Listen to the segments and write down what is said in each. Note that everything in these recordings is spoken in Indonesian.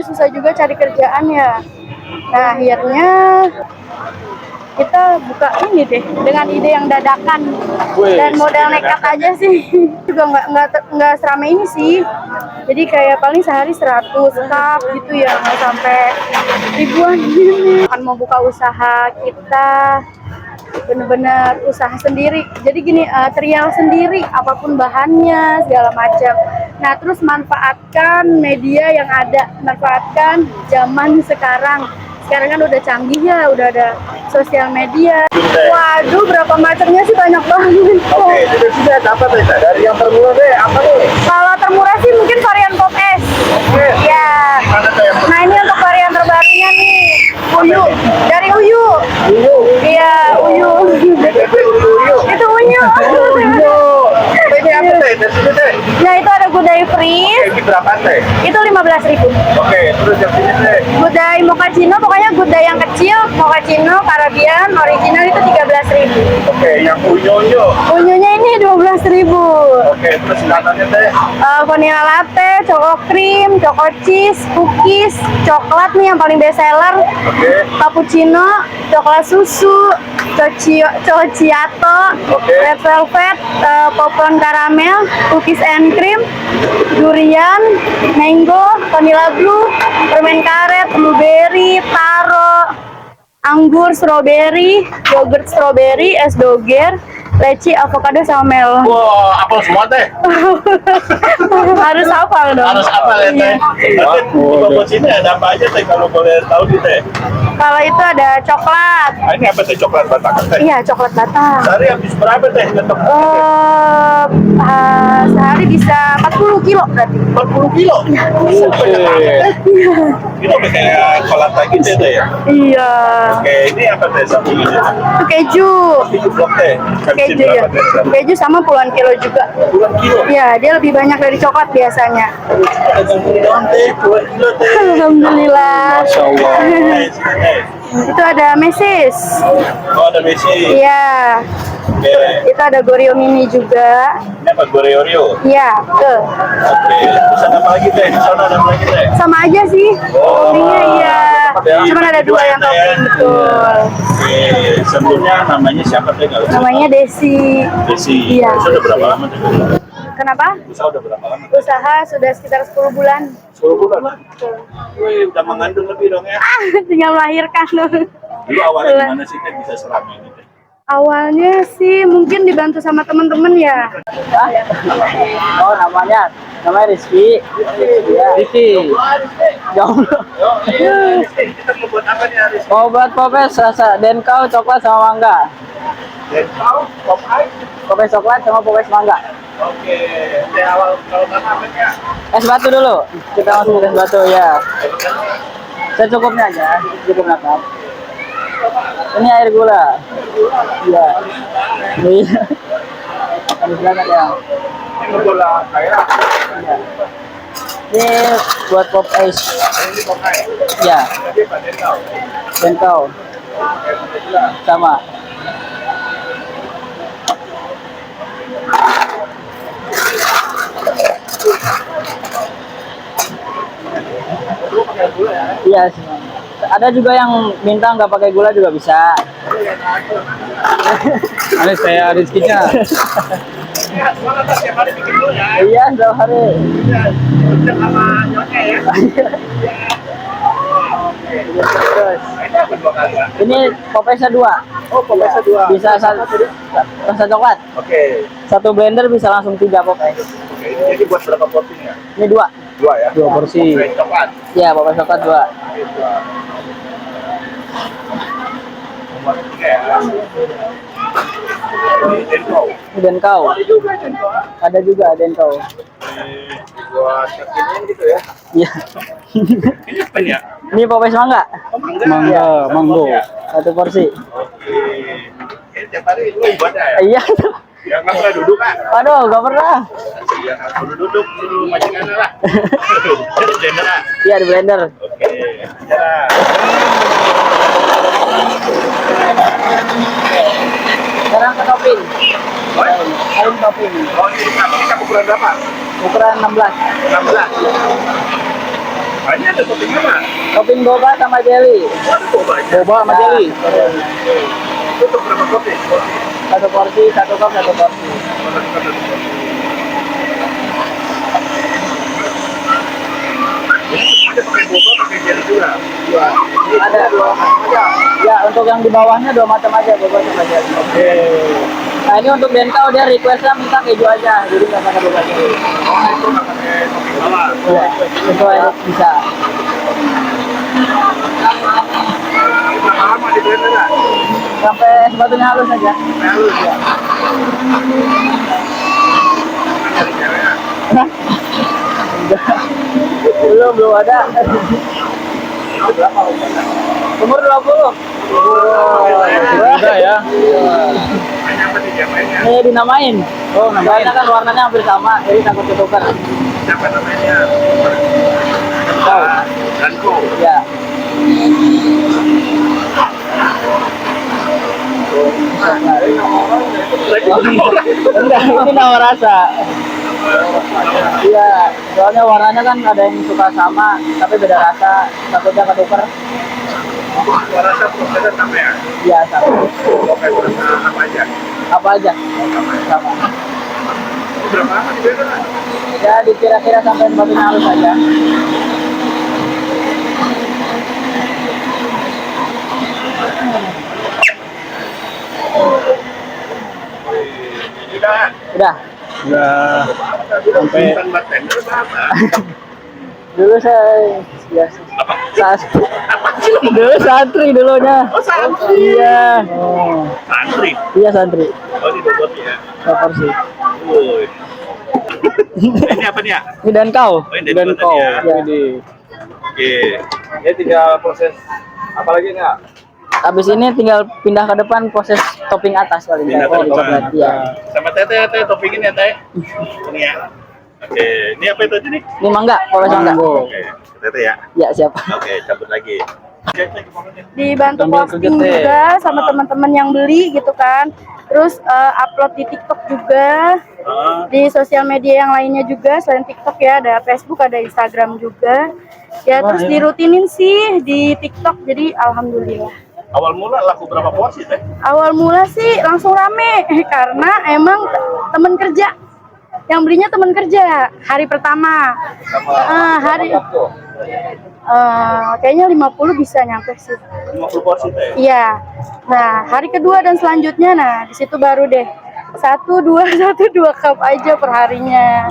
Susah juga cari kerjaan ya. Nah akhirnya kita buka ini deh dengan ide yang dadakan dan modal nekat aja sih. Juga nggak seramai ini sih. Jadi kayak paling sehari 100 cup gitu ya, nggak sampai ribuan gini. Kan mau buka usaha kita bener-bener usaha sendiri. Jadi gini, trial sendiri, apapun bahannya segala macam. Nah terus manfaatkan media yang ada, manfaatkan zaman sekarang. Sekarang kan udah canggih ya, udah ada sosial media. Waduh, berapa macamnya sih, banyak banget. Oke, itu sudah dapat ya. Dari yang termurah deh, apa nih? Kalau termurah sih mungkin varian Pop S. Oke. Ya. Mana Nah ini untuk varian terbarunya nih, Uyu. Dari Uyu. Uyu. Iya, Uyu. Uyu. Itu Uyu. Uyu. Ini apa teh? Dari sini teh. Nah itu ada Gudai Freeze. Ini berapa teh? Itu 15.000. Oke, terus yang sini teh. Gudai Mochaccino, pokoknya Gudai yang kecil, Mochaccino, Caribbean, original itu 13.000. Oke, yang unyu. Unyunya ini 12.000. Oke, terus kanannya teh. Vanilla latte, choco cream, choco cheese, cookies, coklat nih yang paling best seller. Oke. Cappuccino, coklat susu, Cocciato, Oke. red velvet, popcorn karamel, cookies and cream, durian, mango, vanilla blue, permen karet, blueberry, taro, anggur, strawberry, yogurt strawberry, es doger, leci, avocado sama melon. Wah, apel semua teh. Harus hafal dong. Harus apa ya teh? Tapi di bawah sini ada apa aja teh kalau boleh tahu nih teh? Kalau itu ada coklat. Ini apa teh, coklat batak teh? Iya, coklat batang. Sehari habis berapa teh nyetok? Sehari bisa 40 kilo berarti. 40 kilo? Oke. Ini udah kayak kolat lagi teh ya? Iya. Oke, ini apa teh satu ini? Itu keju. Keju blok teh. Keju ya. Keju sama puluhan kilo juga. Puluhan kilo? Iya, dia lebih banyak dari coklat biasanya. Ada gangguan doang teh, puluhan kilo teh. Alhamdulillah. Masya Allah. Itu ada mesis. Oh, ada besi. Iya. Oke. Itu ada Goreo mini juga. Ini apa, Goreo? Iya, tuh. Oke. Terus ada apa lagi teh? Di sana ada apa lagi teh? Sama aja sih. Oh. Toppingnya iya. Cuma ada dua yang topping, betul. Oke. Sebelumnya namanya siapa teh? Nggak usah Namanya tahu. Desi. Desi. Iya. Sudah berapa lama teh? Kenapa? Usaha udah berapa lama? Usaha sudah sekitar 10 bulan. 10 bulan. Wih, udah mengandung lebih dong ya. Tinggal melahirkan. Dulu awalnya gimana sih teh bisa seramai ini teh? Awalnya sih mungkin dibantu sama teman-teman ya. Oh, namanya Rizky. Rizky. Jauh. Kita mau buat apa nih Aris? Mau buat popes rasa denkau coklat sama mangga. Dan kau, pop ice. Popes coklat sama popes mangga. Oke, dari awal kalau namanya. Es batu dulu. Kita masuk es batu ya. Secukupnya aja, cukup nakap. Ini air gula. Iya. Iya. Habis banget ya. Ini gula kayak. Iya. Ini buat pop ice. Ini pop ice. Ya, Jadi apa denkau? denkau sama. Lu pakai gula ya? Iya sih. Ada juga yang minta nggak pakai gula juga bisa. Ini saya Rizky-nya. Iya, semua kan tiap hari bikin gula ya. Iya, setiap hari. Iya, udah sama nyonya ya. Terus, Ini apa dua kali ya? ini popesnya 2. Oh, popesnya dua. Bisa rasa coklat. Oke. Satu blender bisa langsung 3 popes. Oke, ini buat berapa porsinya? Ini 2. Dua ya? 2 porsi. Oke, coklat. Iya, popes coklat 2. Oke, dua. Nomor 3 ya. Ini denkau. Ini denkau. Ada juga denkau. Ada juga denkau. Ini buat kekinian gitu ya. Iya. Ini apa ya? Ini popes mangga. Oh, mangga. Mangga, mango. Ya. 1 porsi. Oke. Ini tiap hari lu ibadah ya? Iya. Ya nggak pernah duduk kan? Aduh, nggak pernah. Ya nggak perlu duduk, suruh majikan lah. Jadi blender lah. Iya, di blender. Oke, jalan. Sekarang ke topping. Oh, Air topping. ini ukuran berapa? Ukuran 16. 16. Hanya ada topping apa? Topping boba sama jelly. Ada boba aja. Boba sama jelly. Itu untuk berapa topping? Satu porsi, satu cup, satu porsi. Ada pakai boba, pakai jelly juga. Ya, ada dua macam aja. Ya, untuk yang di bawahnya dua macam aja, boba sama jelly. Oke. Nah, ini untuk Denkau dia requestnya minta keju aja, jadi nggak pakai boba jelly. Oh, itu nggak pakai topping bawah. Ya, sesuai bisa. Berapa lama di blender nggak? Sampai sepatunya halus aja. Halus ya. Dari ceweknya. Belum ada. Umur 20. Udah ya. Hanya apa di jamainya? Ini dinamain. Oh, nambahin. Soalnya kan warnanya hampir sama, jadi takut ketukar. Siapa namanya? Tahu? Danko. Ya. Enggak, ini nama rasa. Iya, soalnya warnanya kan ada yang suka sama, tapi beda rasa, takutnya ketukar. Gua rasa prosesnya sama ya. Iya, sama. Oke, rasa apa aja? Apa aja? Sama. Berapa lama di blender nggak? Ya, dikira-kira sampai sepatunya halus aja. Udah. Udah. Udah sampai Bukan bartender apa? Dulu saya dulu santri dulunya. Oh, santri. Iya. oh, Santri. Iya santri. Oh, di Bogor ya. Lapor sih. Woi. Ini apa nih ya? Ini dan kau. Oh, ini dan dari kau. ya. Ya. Ini Oke. ya tinggal proses apa lagi nggak? Habis ini tinggal pindah ke depan proses topping atas paling Pindah nggak. ke depan. Coklat, iya. Sama teh toppingin ya teh. Ini ya. Oke, ini apa itu nih? Ini mangga, kalau mangga. Manggo. Oke, teh ya. Ya siap. Oke, cabut lagi. Dibantu Sambil posting kerja, Teh. juga sama teman-teman yang beli gitu kan. Terus upload di TikTok juga, di sosial media yang lainnya juga selain TikTok ya, ada Facebook, ada Instagram juga. Ya terus dirutinin sih di TikTok, jadi alhamdulillah. Awal mula laku berapa porsi teh? Awal mula sih langsung rame karena emang temen kerja yang belinya temen kerja hari pertama. Hari kayaknya 50 bisa nyampe sih. 50 porsi teh. Iya. Nah, hari kedua dan selanjutnya, nah di situ baru deh 1-2 cup aja per harinya.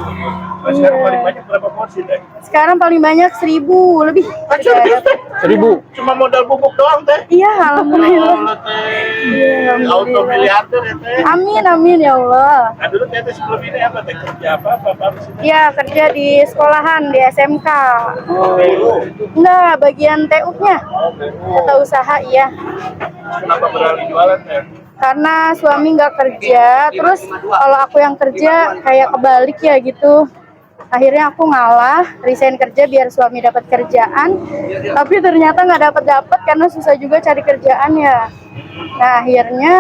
Nah, sekarang paling banyak berapa porsi teh? Sekarang paling banyak 1000 lebih. 1000. Cuma modal bubuk doang teh. Iya, alhamdulillah. Oh, teh. Auto miliarder ya teh. Amin amin ya Allah. Nah dulu teh sebelum ini apa teh kerja apa sih? Iya, kerja di sekolahan di SMK. Oh, Enggak, bagian TU-nya. Atau usaha iya. kenapa beralih jualan teh? Karena suami nggak kerja, terus kalau aku yang kerja kayak kebalik ya gitu. Akhirnya aku ngalah, resign kerja biar suami dapat kerjaan. Tapi ternyata nggak dapat karena susah juga cari kerjaan ya. Nah akhirnya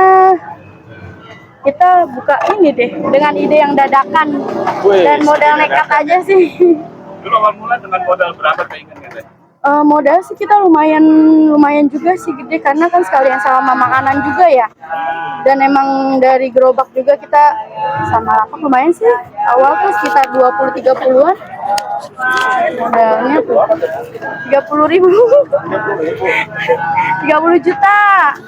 kita buka ini deh dengan ide yang dadakan dan modal nekat aja sih. Dulu awal mula dengan modal berapa teh ingat teh? Modal sih kita lumayan juga sih gede karena kan sekalian sama makanan juga ya. Dan emang dari gerobak juga kita sama lapak lumayan sih. Awal tuh sekitar 20-30-an. Modalnya tuh 30.000. 30 juta.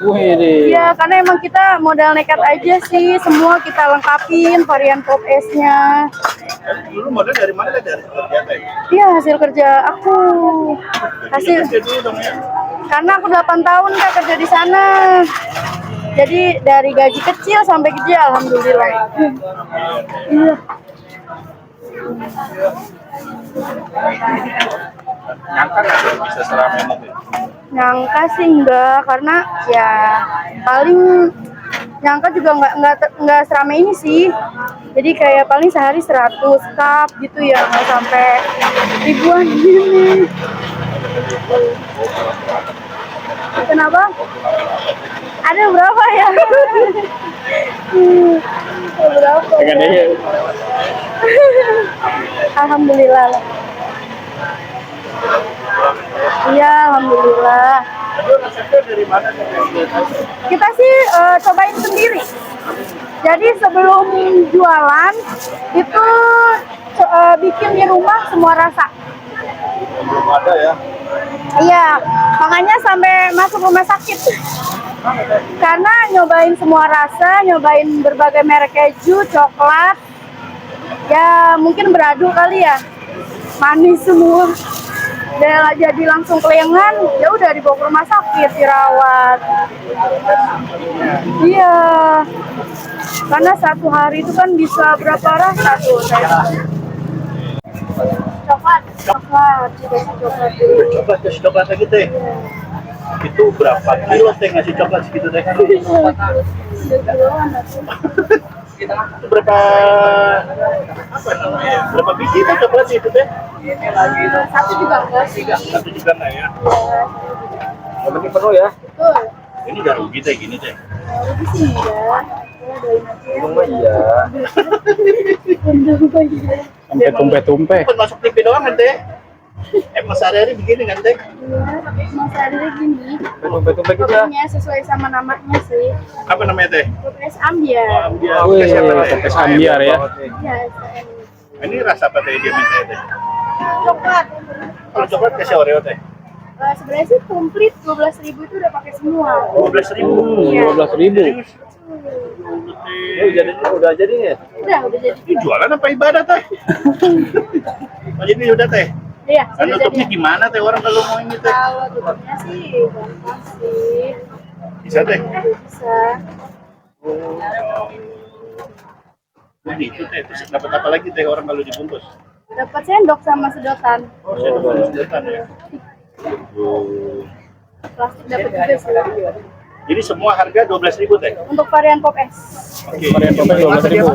Wih, Iya, karena emang kita modal nekat aja sih. Semua kita lengkapin varian pop es-nya. Dulu modal dari mana teh? Dari kerja teh? Iya, hasil kerja aku. Jadi dong ya. Karena aku 8 tahun Kak kerja di sana. Jadi dari gaji kecil sampai gede alhamdulillah. Iya. Nyangka nggak tuh bisa seramai itu? Nyangka sih enggak karena ya paling nyangka juga enggak seramai ini sih. Jadi kayak paling sehari 100 cup gitu ya, nggak sampai ribuan gini. Kenapa? Ada berapa ya? Berapa? ya. Alhamdulillah lah. Iya, alhamdulillah. Dari mana nih? Kita sih cobain sendiri. Jadi sebelum jualan itu bikin di rumah semua rasa. Belum ada ya. Iya, makanya sampai masuk rumah sakit. Karena nyobain semua rasa, nyobain berbagai merek keju, coklat. Ya mungkin beradu kali ya. Manis semua. Dan jadi langsung kelengan, ya udah dibawa ke rumah sakit, dirawat. Iya. Karena satu hari itu kan bisa berapa rasa tuh saya. Coklat, dikasih coklat dulu. Coklat, kasih coklat lagi teh. Itu berapa kilo teh ngasih coklat segitu teh? Itu berapa apa namanya? Berapa biji teh coklat itu teh? Satu juga enggak sih. Satu juga nggak ya? Yang penting penuh ya. Betul. Ini udah rugi teh gini teh. Rugi sih enggak. Ya doain aja. Rumah iya. Sampai tumpe-tumpe. Bukan masuk TV doang kan teh? Emang sehari-hari begini kan teh? Iya, tapi emang sehari gini. Tumpe-tumpe gitu ya. Kopinya sesuai sama namanya sih. Apa namanya teh? Kopi es ambiar. Ambiar. Wih, Siapa teh? kopi ambiar ya. Iya, Ini rasa apa teh dia minta teh? coklat. Kalau coklat kasih Oreo teh? Sebenarnya sih komplit 12.000 itu udah pakai semua. 12.000. Iya. 12.000. Udah jadi ya? Udah jadi. Ini jualan apa ibadah teh? Oh, jadi udah teh? Iya, Kan sudah tutupnya jadi. gimana teh orang kalau mau ini teh? Kalau tutupnya sih gampang sih. Bisa teh? Bisa. Nah itu teh, terus dapat apa lagi teh orang kalau dibungkus? Dapat sendok sama sedotan. Oh, saya dapat sedotan ya. Plastik dapat juga sih. Jadi semua harga 12.000 teh? Untuk varian pop es. Oke. Varian kopi 12.000.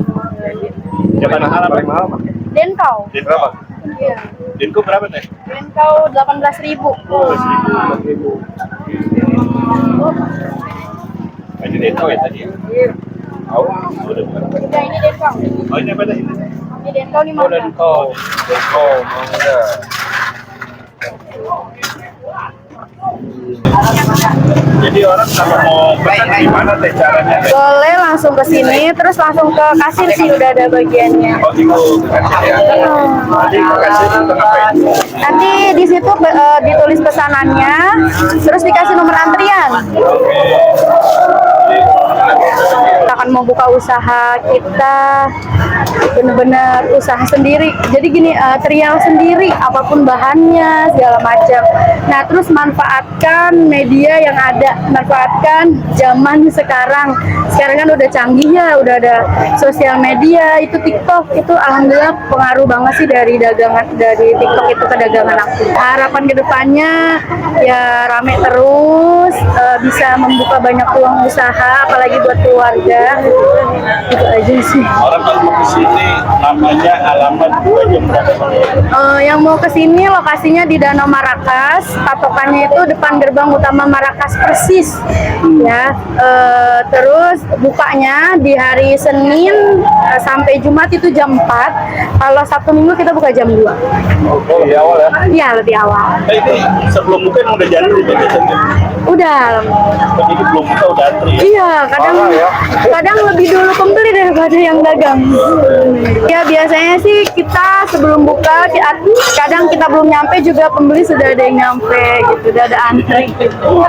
Yang mahal apa? Paling mahal mah. Denkau. Den berapa? Iya. Denko berapa teh? Denkau 18.000. 12.000. Ini Denko ya tadi ya? Oh, udah bukan. Udah ini Denkau. Oh ini apa teh? Ini Denkau 5. Oh, dan kau. Mangga. Jadi orang kalau mau pesan gimana teh caranya teh? Boleh langsung ke sini, terus langsung ke kasir sih udah ada bagiannya. Oh itu kasih ya? Nanti kasih itu ngapain? Nanti di situ ditulis pesanannya, terus dikasih nomor antrian. Kita akan mau buka usaha kita bener-bener usaha sendiri. Jadi gini, trial sendiri, apapun bahannya segala macam. Nah terus manfaatkan media yang ada, manfaatkan zaman sekarang. Sekarang kan udah canggih ya, udah ada sosial media, itu TikTok itu alhamdulillah pengaruh banget sih dari dagangan, dari TikTok itu ke dagangan aku. Harapan kedepannya ya rame terus, bisa membuka banyak peluang usaha, apalagi buat keluarga. Itu aja sih. Orang kalau mau kesini namanya alamat jam berapa? Yang mau kesini lokasinya di Danau Marakas, patokannya itu depan gerbang utama Marakas persis, ya. Terus bukanya di hari Senin sampai Jumat itu jam 4. Kalau Sabtu Minggu kita buka jam 2. Oh di awal ya? Iya lebih awal. Nah, ini sebelum buka emang udah jadi biasanya. Udah. Jadi belum buka udah antri. Iya, kadang lebih dulu pembeli daripada yang dagang. Ya biasanya sih kita sebelum buka, kadang kita belum nyampe juga pembeli sudah ada yang nyampe gitu, udah ada antri gitu.